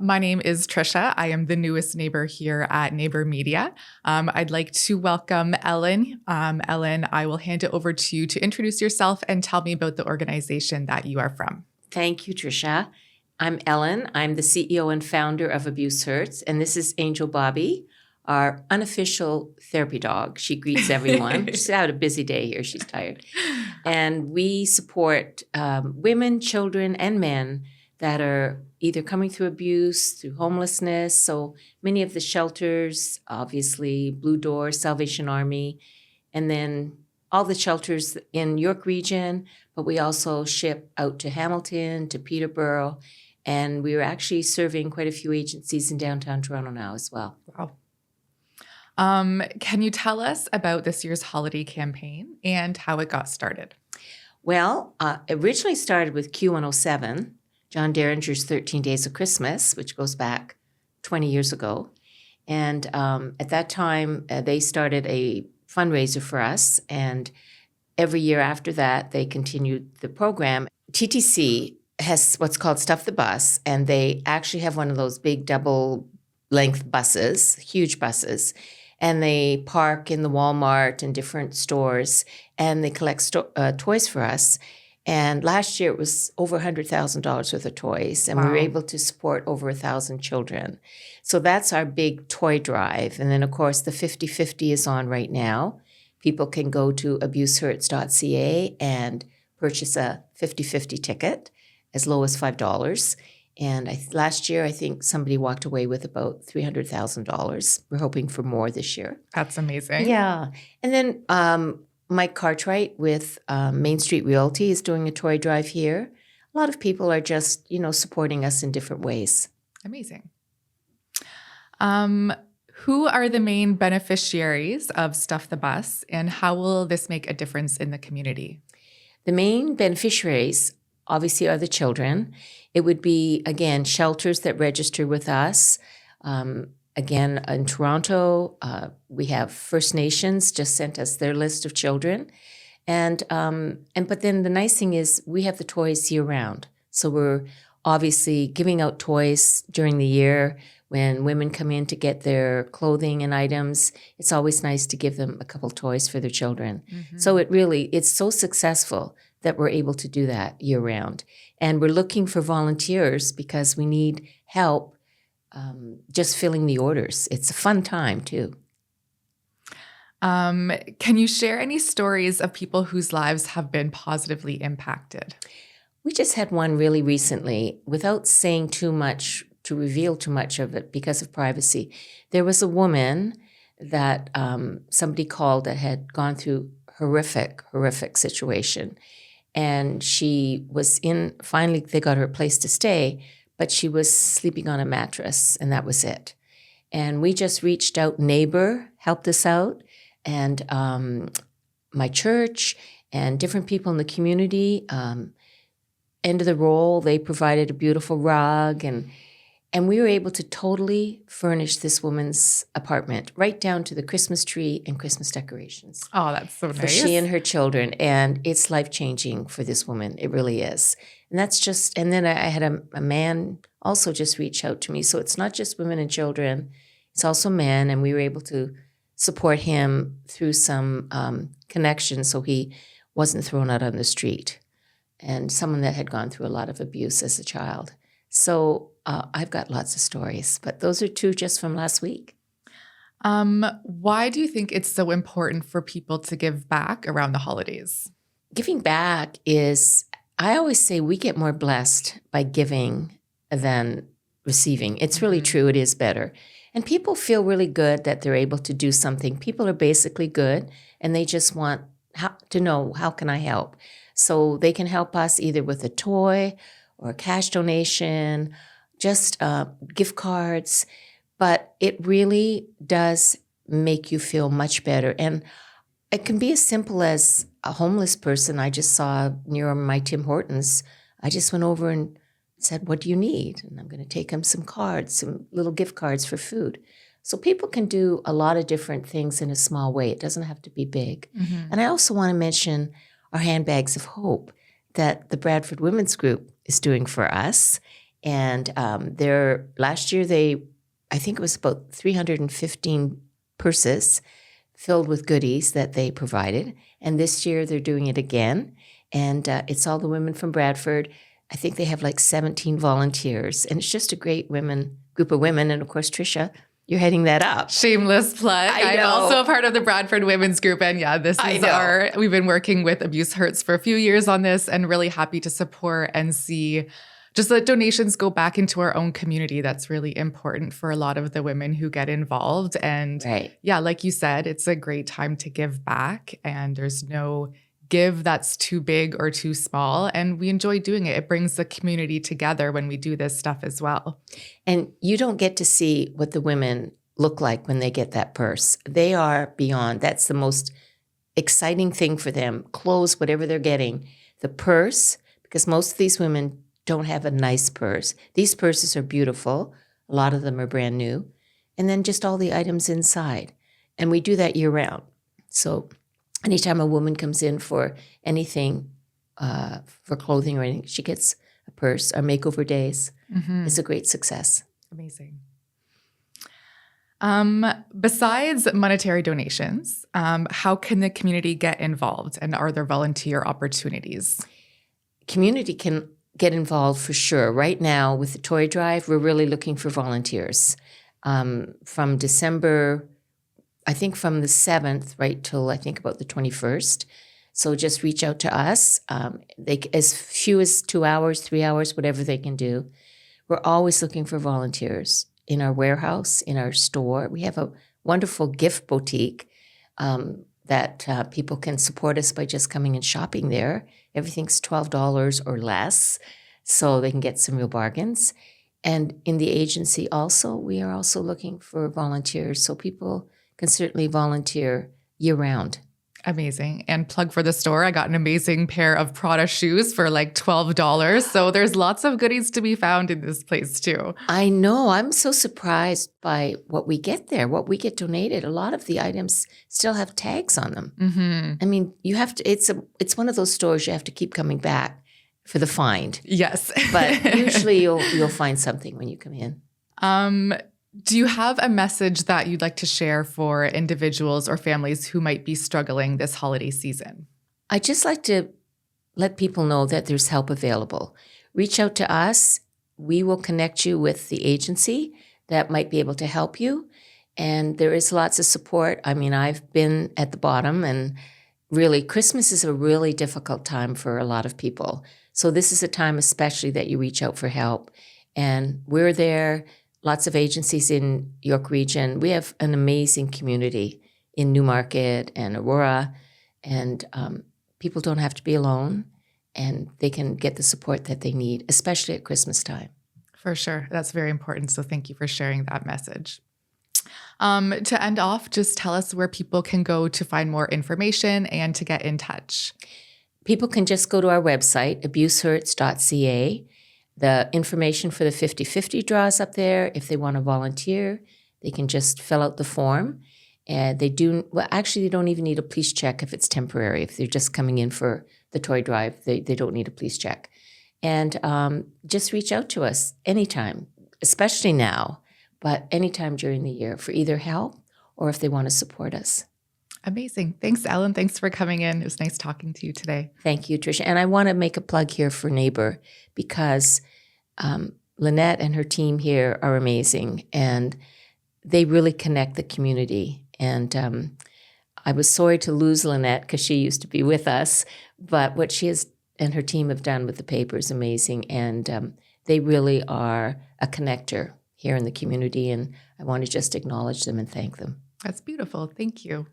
My name is Tricia. I am the newest neighbor here at Neighbour Media. I'd like to welcome Ellen. Ellen, I will hand it over to you to introduce yourself and tell me about the organization that you are from. Thank you, Tricia. I'm Ellen. I'm the CEO and founder of Abuse Hurts, and this is Angel Bobby, our unofficial therapy dog. She greets everyone. She's had a busy day here. She's tired. And we support women, children, and men that are either coming through abuse, through homelessness. So many of the shelters, obviously, Blue Door, Salvation Army, and then all the shelters in York region, but we also ship out to Hamilton, to Peterborough, and we are actually serving quite a few agencies in downtown Toronto now as well. Wow. Can you tell us about this year's holiday campaign and how it got started? Well, originally started with Q107, John Derringer's 13 Days of Christmas, which goes back 20 years ago. And at that time, they started a fundraiser for us. And every year after that, they continued the program. TTC has what's called Stuff the Bus, and they actually have one of those big double-length buses, huge buses. And they park in the Walmart and different stores, and they collect toys for us. And last year, it was over $100,000 worth of toys, and Wow. we were able to support over 1,000 children. So that's our big toy drive. And then, of course, the 50/50 is on right now. People can go to abusehurts.ca and purchase a 50/50 ticket as low as $5. And last year, I think somebody walked away with about $300,000. We're hoping for more this year. That's amazing. Yeah. And then Mike Cartwright with Main Street Realty is doing a toy drive here. A lot of people are just, supporting us in different ways. Amazing. Who are the main beneficiaries of Stuff the Bus, and how will this make a difference in the community? The main beneficiaries, obviously, are the children. It would be, again, shelters that register with us. Again, in Toronto, we have First Nations just sent us their list of children. But then the nice thing is we have the toys year round. So we're obviously giving out toys during the year. When women come in to get their clothing and items, it's always nice to give them a couple toys for their children. Mm-hmm. So it's so successful that we're able to do that year round. And we're looking for volunteers because we need help just filling the orders. It's a fun time too. Can you share any stories of people whose lives have been positively impacted? We just had one really recently, without saying too much, to reveal too much of it because of privacy. There was a woman that somebody called that had gone through horrific situation. And she was finally they got her a place to stay, but she was sleeping on a mattress, and that was it. And we just reached out. Neighbor helped us out, and my church and different people in the community. End of the roll, they provided a beautiful rug, and we were able to totally furnish this woman's apartment, right down to the Christmas tree and Christmas decorations. Oh, that's so nice. For she and her children. And it's life-changing for this woman. It really is. And then I had a man also just reach out to me. So it's not just women and children. It's also men. And we were able to support him through some connections so he wasn't thrown out on the street. And someone that had gone through a lot of abuse as a child. So I've got lots of stories, but those are two just from last week. Why do you think it's so important for people to give back around the holidays? Giving back is, I always say we get more blessed by giving than receiving. It's really true. It is better. And people feel really good that they're able to do something. People are basically good, and they just want to know, how can I help? So they can help us either with a toy or a cash donation, just gift cards. But it really does make you feel much better. And it can be as simple as a homeless person I just saw near my Tim Hortons. I just went over and said, what do you need? And I'm going to take him some cards, some little gift cards for food. So people can do a lot of different things in a small way. It doesn't have to be big. Mm-hmm. And I also want to mention our handbags of hope that the Bradford Women's Group is doing for us. And last year, I think it was about 315 purses filled with goodies that they provided. And this year they're doing it again. And it's all the women from Bradford. I think they have like 17 volunteers. And it's just a great group of women. And of course, Tricia, you're heading that up. Shameless plug. I'm also a part of the Bradford Women's Group. And yeah, we've been working with Abuse Hurts for a few years on this, and really happy to support and see just that donations go back into our own community. That's really important for a lot of the women who get involved. And yeah, like you said, it's a great time to give back, and there's no give that's too big or too small. And we enjoy doing it. It brings the community together when we do this stuff as well. And you don't get to see what the women look like when they get that purse. They are beyond. That's the most exciting thing for them. Clothes, whatever they're getting. The purse, because most of these women don't have a nice purse. These purses are beautiful. A lot of them are brand new. And then just all the items inside. And we do that year round. So anytime a woman comes in for anything, for clothing or anything, she gets a purse. Our makeover days is a great success. Amazing. Besides monetary donations, how can the community get involved, and are there volunteer opportunities? Community can get involved for sure. Right now with the toy drive, we're really looking for volunteers. From December, I think from the 7th right till I think about the 21st. So just reach out to us. As few as 2 hours, 3 hours, whatever they can do. We're always looking for volunteers in our warehouse, in our store. We have a wonderful gift boutique that people can support us by just coming and shopping there. Everything's $12 or less, so they can get some real bargains. And in the agency also, we are also looking for volunteers, so people can certainly volunteer year-round. Amazing. And plug for the store. I got an amazing pair of Prada shoes for like $12. So there's lots of goodies to be found in this place too. I know. I'm so surprised by what we get there, what we get donated. A lot of the items still have tags on them. Mm-hmm. I mean, you have to. It's one of those stores you have to keep coming back for the find. Yes. But usually you'll find something when you come in. Do you have a message that you'd like to share for individuals or families who might be struggling this holiday season? I'd just like to let people know that there's help available. Reach out to us. We will connect you with the agency that might be able to help you. And there is lots of support. I mean, I've been at the bottom, and really, Christmas is a really difficult time for a lot of people. So this is a time especially that you reach out for help. And we're there. Lots of agencies in York Region. We have an amazing community in Newmarket and Aurora, and people don't have to be alone, and they can get the support that they need, especially at Christmas time. For sure. That's very important. So thank you for sharing that message. To end off, just tell us where people can go to find more information and to get in touch. People can just go to our website, abusehurts.ca. The information for the 50/50 draws up there. If they want to volunteer, they can just fill out the form. And they don't even need a police check if it's temporary. If they're just coming in for the toy drive, they don't need a police check. And just reach out to us anytime, especially now, but anytime during the year for either help or if they want to support us. Amazing. Thanks, Ellen. Thanks for coming in. It was nice talking to you today. Thank you, Tricia. And I want to make a plug here for Neighbour, because Lynette and her team here are amazing, and they really connect the community. And I was sorry to lose Lynette because she used to be with us, but what she and her team have done with the paper is amazing, and they really are a connector here in the community, and I want to just acknowledge them and thank them. That's beautiful. Thank you.